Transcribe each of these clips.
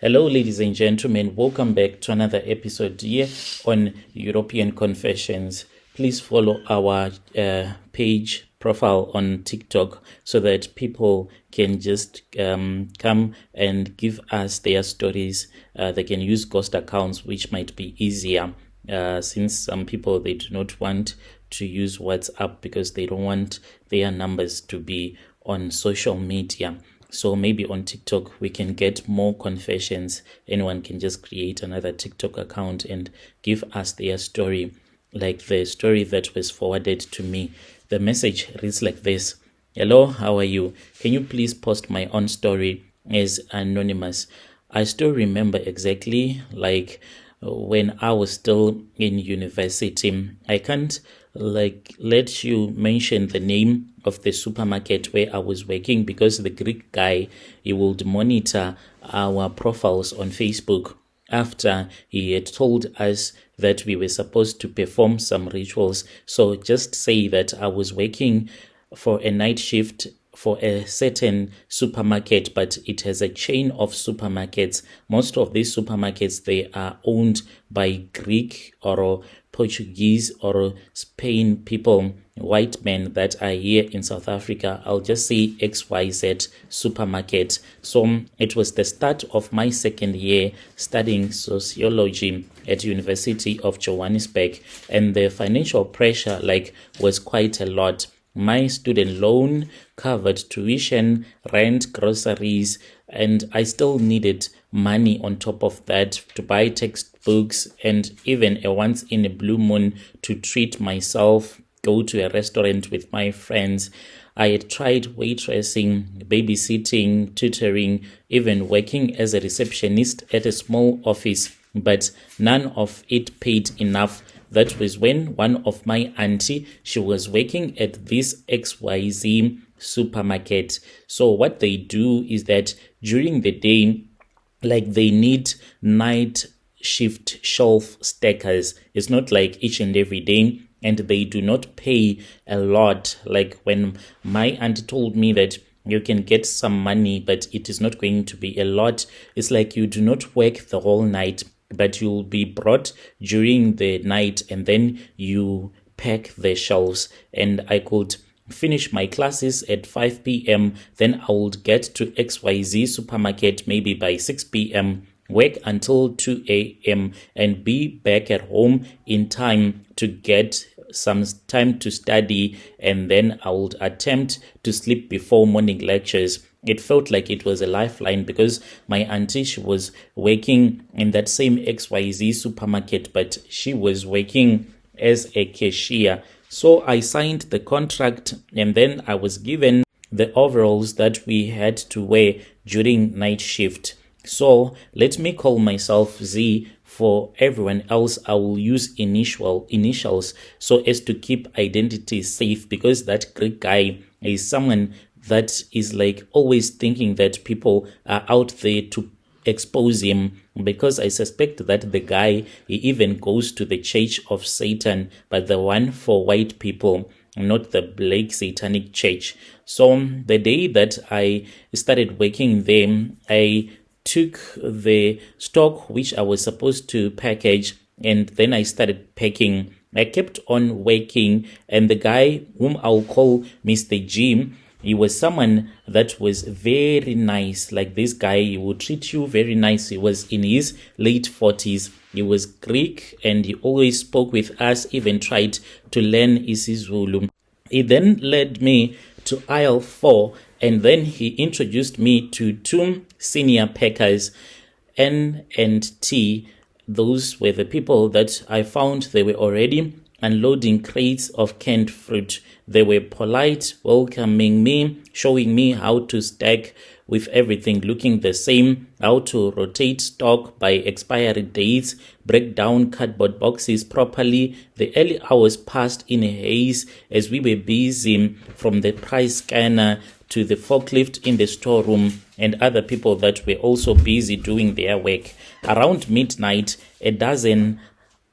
Hello, ladies and gentlemen. Welcome back to another episode here on European Confessions. Please follow our page profile on TikTok so that people can just come and give us their stories. They can use ghost accounts, which might be easier since some people, they do not want to use WhatsApp because they don't want their numbers to be on social media. So maybe on TikTok, we can get more confessions. Anyone can just create another TikTok account and give us their story, like the story that was forwarded to me. The message reads like this. Hello, how are you? Can you please post my own story as anonymous? I still remember exactly like when I was still in university. I can't let you mention the name of the supermarket where I was working because the Greek guy, he would monitor our profiles on Facebook after he had told us that we were supposed to perform some rituals. So just say that I was working for a night shift for a certain supermarket, but it has a chain of supermarkets. Most of these supermarkets, they are owned by Greek or Portuguese or Spain people, white men that are here in South Africa. I'll just say XYZ supermarket. So it was the start of my second year studying sociology at University of Johannesburg, and the financial pressure was quite a lot. My student loan covered tuition, rent, groceries, and I still needed money on top of that to buy textbooks and even a once in a blue moon to treat myself, go to a restaurant with my friends. I had tried waitressing, babysitting, tutoring, even working as a receptionist at a small office, but none of it paid enough. That was when one of my auntie, she was working at this XYZ supermarket. So what they do is that during the day, they need night shift shelf stackers. It's not like each and every day, and they do not pay a lot. Like when my auntie told me that you can get some money, but it is not going to be a lot. It's like you do not work the whole night, but you'll be brought during the night and then you pack the shelves. And I could finish my classes at 5 p.m. Then I would get to XYZ supermarket maybe by 6 p.m., work until 2 a.m. and be back at home in time to get some time to study, and then I would attempt to sleep before morning lectures. It felt like it was a lifeline because my auntie, she was working in that same XYZ supermarket, but she was working as a cashier. So I signed the contract and then I was given the overalls that we had to wear during night shift. So let me call myself Z. For everyone else, I will use initials so as to keep identity safe, because that Greek guy is someone that is always thinking that people are out there to expose him, because I suspect that the guy, he even goes to the Church of Satan, but the one for white people, not the Black Satanic Church. So the day that I started working there, I took the stock which I was supposed to package, and then I started packing. I kept on working, and the guy whom I'll call Mr. Jim, he was someone that was very nice. Like this guy, he would treat you very nice. He was in his late 40s. He was Greek, and he always spoke with us, even tried to learn isiZulu. He then led me to aisle 4, and then he introduced me to 2 senior packers, N and T. Those were the people that I found they were already unloading crates of canned fruit. They were polite, welcoming me, showing me how to stack with everything looking the same, how to rotate stock by expiry dates, break down cardboard boxes properly. The early hours passed in a haze as we were busy, from the price scanner to the forklift in the storeroom, and other people that were also busy doing their work. Around midnight, a dozen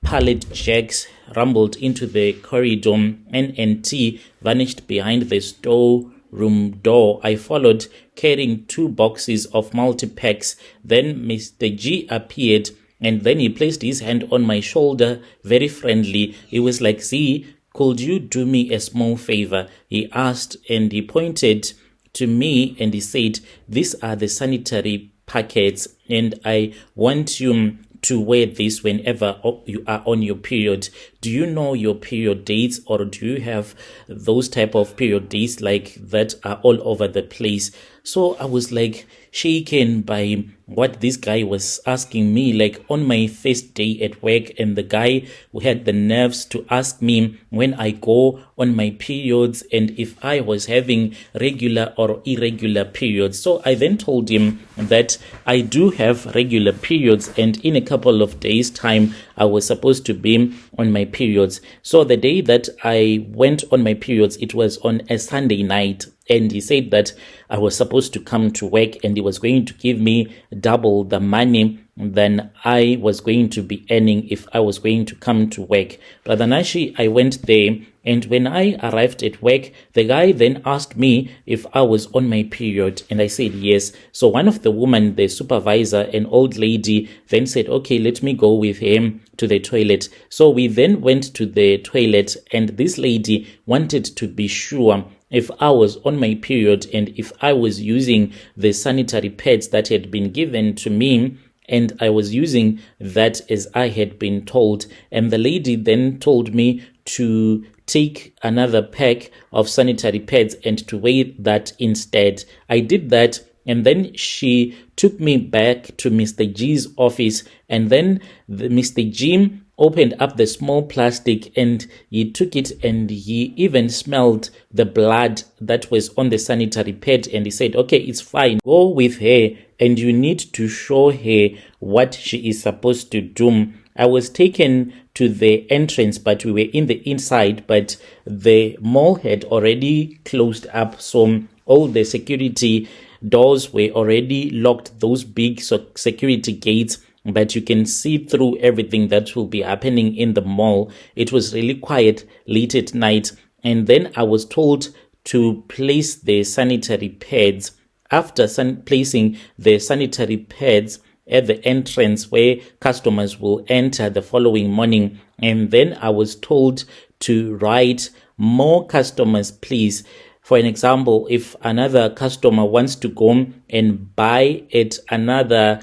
pallet jacks rumbled into the corridor. NNT vanished behind the store room door. I followed carrying 2 boxes of multi-packs. Then Mr. G appeared, and then he placed his hand on my shoulder, very friendly. He was like, "Z, could you do me a small favor?" He asked, and he pointed to me and he said, "These are the sanitary packets, and I want you to wear this whenever you are on your period. Do you know your period dates, or do you have those type of period dates like that are all over the place?" So I was like shaken by what this guy was asking me, like on my first day at work, and the guy who had the nerves to ask me when I go on my periods and if I was having regular or irregular periods. So I then told him that I do have regular periods, and in a couple of days time I was supposed to be on my periods. So the day that I went on my periods, it was on a Sunday night, and he said that I was supposed to come to work and he was going to give me double the money than I was going to be earning if I was going to come to work. Brother Nashi, I went there, and when I arrived at work, the guy then asked me if I was on my period, and I said yes. So one of the women, the supervisor, an old lady, then said, "Okay, let me go with him to the toilet." So we then went to the toilet, and this lady wanted to be sure if I was on my period and if I was using the sanitary pads that had been given to me, and I was using that as I had been told. And the lady then told me to take another pack of sanitary pads and to wear that instead. I did that, and then she took me back to Mr. G's office, and then Mr. G opened up the small plastic and he took it, and he even smelled the blood that was on the sanitary pad, and he said, "Okay, it's fine. Go with her and you need to show her what she is supposed to do." I was taken to the entrance, but we were in the inside, but the mall had already closed up, so all the security doors were already locked, those big security gates, but you can see through everything that will be happening in the mall. It was really quiet late at night, and then I was told to place the sanitary pads. After placing the sanitary pads at the entrance where customers will enter the following morning, and then I was told to write, "More customers, please." For an example, if another customer wants to go and buy at another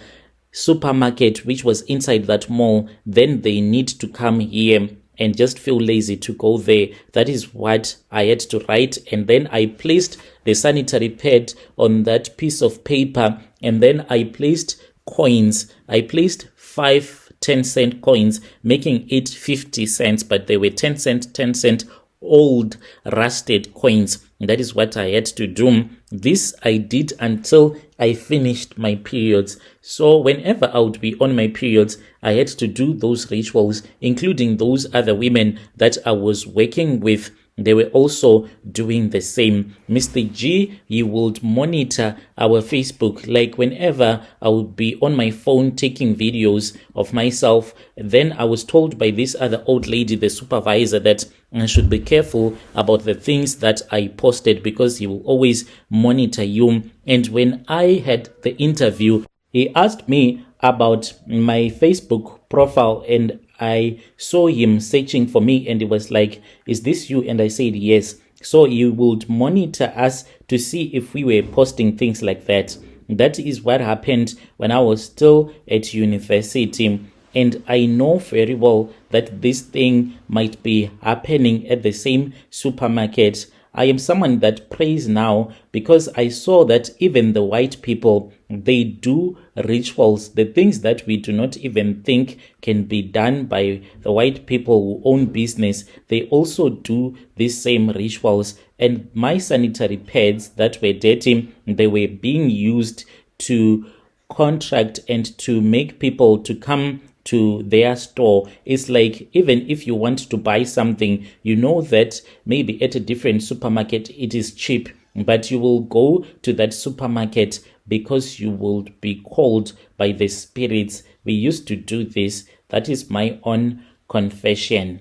supermarket which was inside that mall, then they need to come here and just feel lazy to go there. That is what I had to write, and then I placed the sanitary pad on that piece of paper, and then I placed coins. I placed 5 10-cent coins, making it 50 cents, but they were 10 cent old rusted coins. That is what I had to do. This I did until I finished my periods. So whenever I would be on my periods, I had to do those rituals, including those other women that I was working with. They were also doing the same. Mr. G, he would monitor our Facebook. Like whenever I would be on my phone taking videos of myself, then I was told by this other old lady, the supervisor, that I should be careful about the things that I posted because he will always monitor you. And when I had the interview, he asked me about my Facebook profile, and I saw him searching for me, and he was like, "Is this you?" And I said yes. So he would monitor us to see if we were posting things like that. That is what happened when I was still at university. And I know very well that this thing might be happening at the same supermarket. I am someone that prays now because I saw that even the white people, they do rituals, the things that we do not even think can be done by the white people who own business. They also do these same rituals. And my sanitary pads that were dirty, they were being used to contract and to make people to come to their store. It's like, even if you want to buy something, you know that maybe at a different supermarket it is cheap, but you will go to that supermarket because you will be called by the spirits. We used to do this. That is my own confession.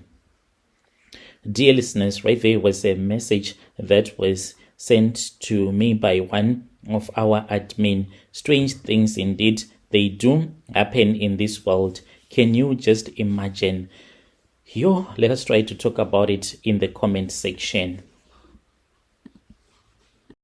Dear listeners, right there was a message that was sent to me by one of our admin. Strange things indeed, they do happen in this world. Can you just imagine? Let us try to talk about it in the comment section.